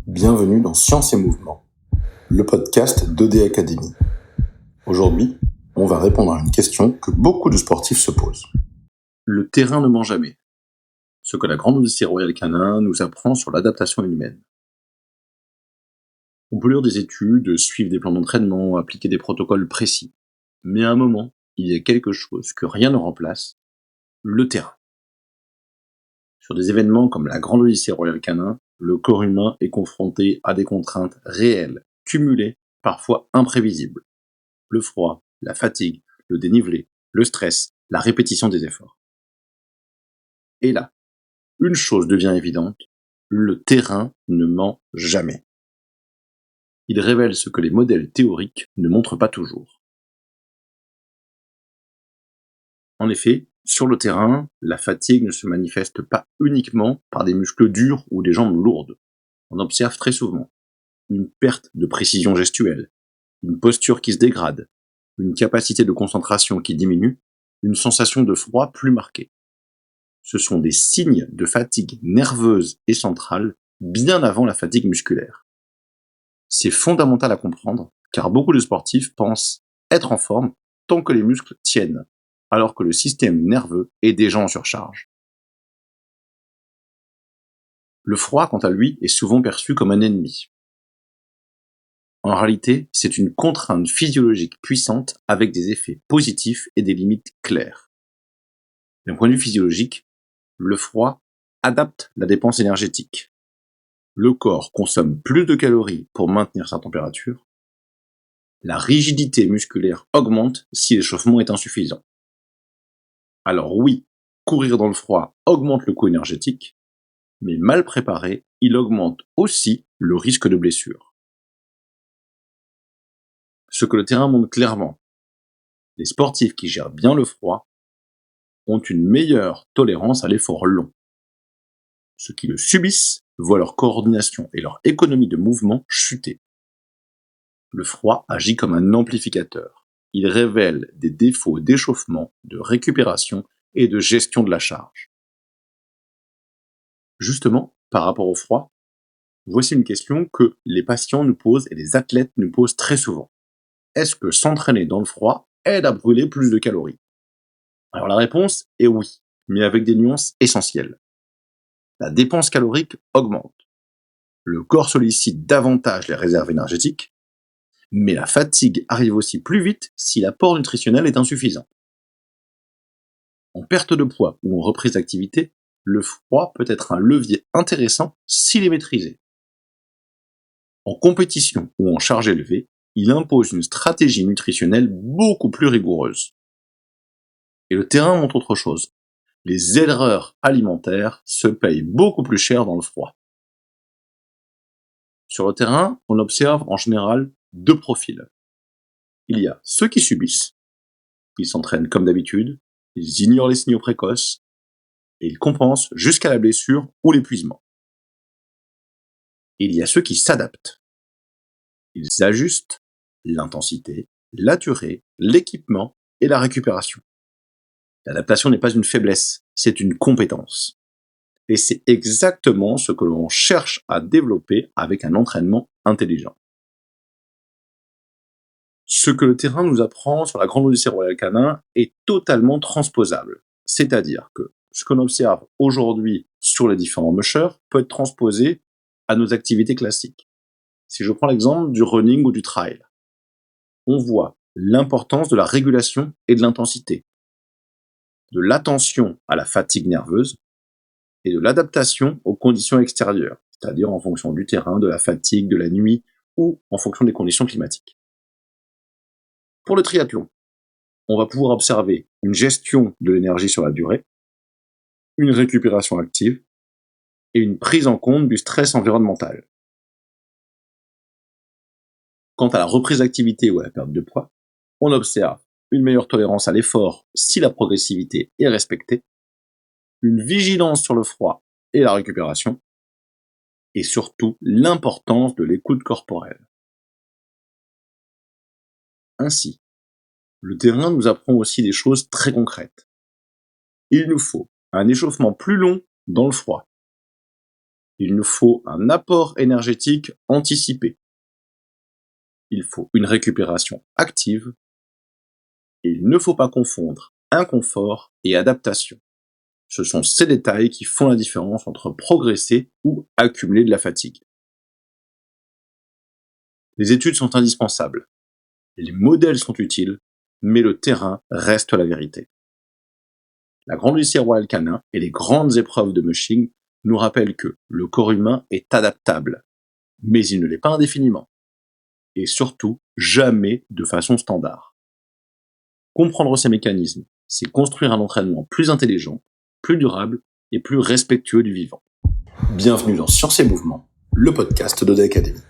Bienvenue dans Science et Mouvement, le podcast d'ED Academy. Aujourd'hui, on va répondre à une question que beaucoup de sportifs se posent. Le terrain ne ment jamais. Ce que la Grande Odyssée Royale Canin nous apprend sur l'adaptation humaine. On peut lire des études, suivre des plans d'entraînement, appliquer des protocoles précis. Mais à un moment, il y a quelque chose que rien ne remplace, le terrain. Sur des événements comme la Grande Odyssée Royale Canin, le corps humain est confronté à des contraintes réelles, cumulées, parfois imprévisibles. Le froid, la fatigue, le dénivelé, le stress, la répétition des efforts. Et là, une chose devient évidente, le terrain ne ment jamais. Il révèle ce que les modèles théoriques ne montrent pas toujours. En effet, sur le terrain, la fatigue ne se manifeste pas uniquement par des muscles durs ou des jambes lourdes. On observe très souvent une perte de précision gestuelle, une posture qui se dégrade, une capacité de concentration qui diminue, une sensation de froid plus marquée. Ce sont des signes de fatigue nerveuse et centrale bien avant la fatigue musculaire. C'est fondamental à comprendre, car beaucoup de sportifs pensent être en forme tant que les muscles tiennent, alors que le système nerveux est déjà en surcharge. Le froid, quant à lui, est souvent perçu comme un ennemi. En réalité, c'est une contrainte physiologique puissante avec des effets positifs et des limites claires. D'un point de vue physiologique, le froid adapte la dépense énergétique. Le corps consomme plus de calories pour maintenir sa température. La rigidité musculaire augmente si l'échauffement est insuffisant. Alors oui, courir dans le froid augmente le coût énergétique, mais mal préparé, il augmente aussi le risque de blessure. Ce que le terrain montre clairement, les sportifs qui gèrent bien le froid ont une meilleure tolérance à l'effort long. Ceux qui le subissent voient leur coordination et leur économie de mouvement chuter. Le froid agit comme un amplificateur. Il révèle des défauts d'échauffement, de récupération et de gestion de la charge. Justement, par rapport au froid, voici une question que les patients nous posent et les athlètes nous posent très souvent. Est-ce que s'entraîner dans le froid aide à brûler plus de calories ? Alors la réponse est oui, mais avec des nuances essentielles. La dépense calorique augmente. Le corps sollicite davantage les réserves énergétiques, mais la fatigue arrive aussi plus vite si l'apport nutritionnel est insuffisant. En perte de poids ou en reprise d'activité, le froid peut être un levier intéressant s'il est maîtrisé. En compétition ou en charge élevée, il impose une stratégie nutritionnelle beaucoup plus rigoureuse. Et le terrain montre autre chose. Les erreurs alimentaires se payent beaucoup plus cher dans le froid. Sur le terrain, on observe en général deux profils. Il y a ceux qui subissent, ils s'entraînent comme d'habitude, ils ignorent les signaux précoces, et ils compensent jusqu'à la blessure ou l'épuisement. Il y a ceux qui s'adaptent. Ils ajustent l'intensité, la durée, l'équipement et la récupération. L'adaptation n'est pas une faiblesse, c'est une compétence. Et c'est exactement ce que l'on cherche à développer avec un entraînement intelligent. Ce que le terrain nous apprend sur la Grande Odyssée Royale Canin est totalement transposable. C'est-à-dire que ce qu'on observe aujourd'hui sur les différents mushers peut être transposé à nos activités classiques. Si je prends l'exemple du running ou du trail, on voit l'importance de la régulation et de l'intensité, de l'attention à la fatigue nerveuse et de l'adaptation aux conditions extérieures, c'est-à-dire en fonction du terrain, de la fatigue, de la nuit ou en fonction des conditions climatiques. Pour le triathlon, on va pouvoir observer une gestion de l'énergie sur la durée, une récupération active et une prise en compte du stress environnemental. Quant à la reprise d'activité ou à la perte de poids, on observe une meilleure tolérance à l'effort si la progressivité est respectée, une vigilance sur le froid et la récupération, et surtout l'importance de l'écoute corporelle. Ainsi, le terrain nous apprend aussi des choses très concrètes. Il nous faut un échauffement plus long dans le froid, Il nous faut un apport énergétique anticipé. Il faut une récupération active. Et il ne faut pas confondre inconfort et adaptation. Ce sont ces détails qui font la différence entre progresser ou accumuler de la fatigue. Les études sont indispensables. Les modèles sont utiles, mais le terrain reste la vérité. La Grande Odyssée royale canin et les grandes épreuves de mushing nous rappellent que le corps humain est adaptable, mais il ne l'est pas indéfiniment. Et surtout, jamais de façon standard. Comprendre ces mécanismes, c'est construire un entraînement plus intelligent, plus durable et plus respectueux du vivant. Bienvenue dans Science et Mouvement, le podcast d'Oda Academy.